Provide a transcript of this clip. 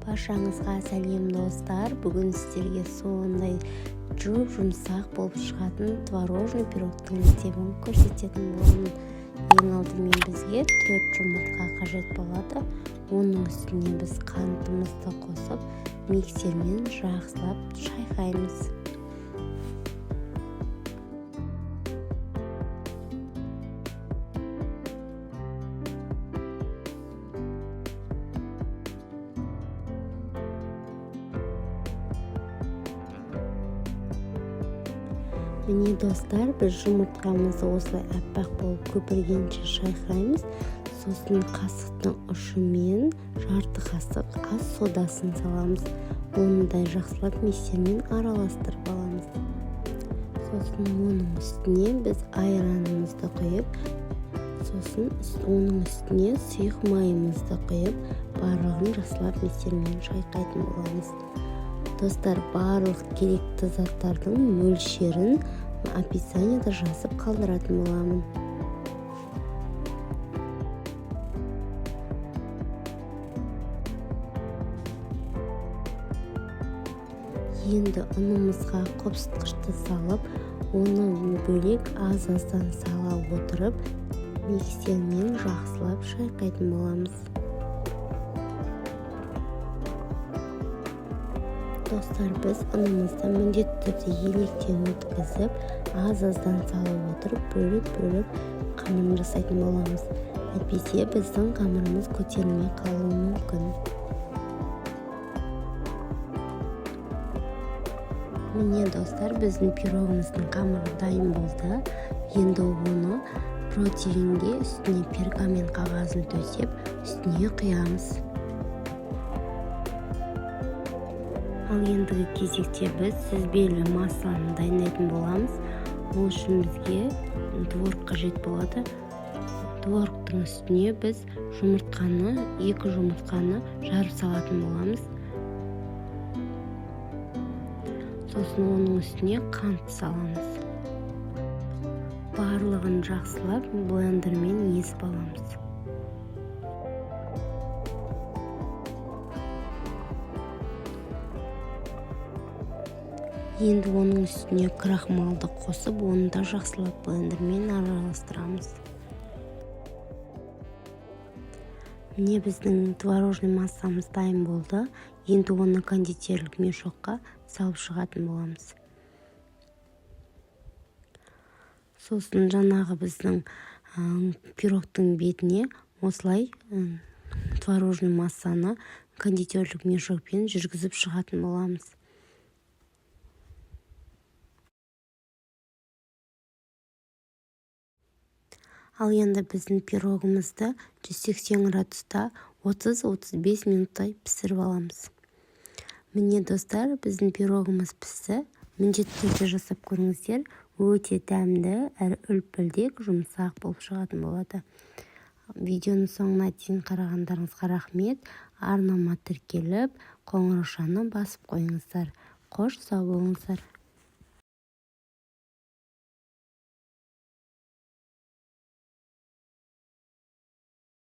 Баршаңызға сәлем достар. Бүгін сіздерге сондай жұмсақ болып шығатын творожный пирогтың рецептін көрсететін боламын. Ең алдымен бізге 4 жұмыртқа қажет болады. Оның үстіне біз қантымызды қосып, миксермен жақсылап шайқаймыз. Міне достар, біз жұмыртқамызды осылай аппақ болып көпіргенше шайқаймыз. Сосын қасықтың ұшымен жарты қасық ас содасын саламыз. Оны да жақсылап миксермен араластырып аламыз. Сосын оның үстіне біз айранымызды құйып, сосын оның үстіне сұйық майымызды құйып, барлығын жақсылап миксермен шайқайтын боламыз. Достар, барлық керекті заттардың мөлшерін описаниеда жазып қалдыратын боламын. Енді ұнымызға қопсытқышты салып, оны бөлек аз-аздан сала отырып, миксермен жақсылап шайқайтын боламыз. Достар, біз ұнымызды міндетті түрде електен өткізіп, аз-аздан салып отырып, бөліп қамырын жасайтын боламыз. Әйтпесе біздің қамырымыз көтерілмей қалуы мүмкін. Міне достар, біздің пирогымыздың қамыры дайын болды. Енді оны противеньге үстіне пергамент қағазын төсеп, үстіне құямыз. Ал ендігі кезекте біз сүзбелі массаны дайындайтын боламыз. Ол үшін бізге творог қажет болады. Творогтың үстіне біз екі жұмыртқаны жарып салатын боламыз. Сосын оның үстіне қант саламыз. Барлығын жақсылап блендермен езіп аламыз. Енді оның үстіне крахмалды қосып, оны да жақсылап блендермен араластырамыз. Міне біздің творожный массамыз дайын болды. Енді оны кондитерлік мешокқа салып шығатын боламыз. Сосын жаңағы біздің пирогтың бетіне осылай творожный массаны кондитерлік мешокпен жүргізіп шығатын боламыз. Ал енді біздің пирогымызды 180 градуста 30-35 минуттай пісіріп аламыз. Міне достар, біздің пирогымыз пісті. Міндетті түрде жасап көріңіздер. Өте дәмді, әрі үлпілдек, жұмсақ болып шығатын болады. Видеоның соңына дейін қарағандарыңызға рахмет. Арнама тіркеліп, қоңыраушаны басып қойыңыздар. Қош сау болыңыздар.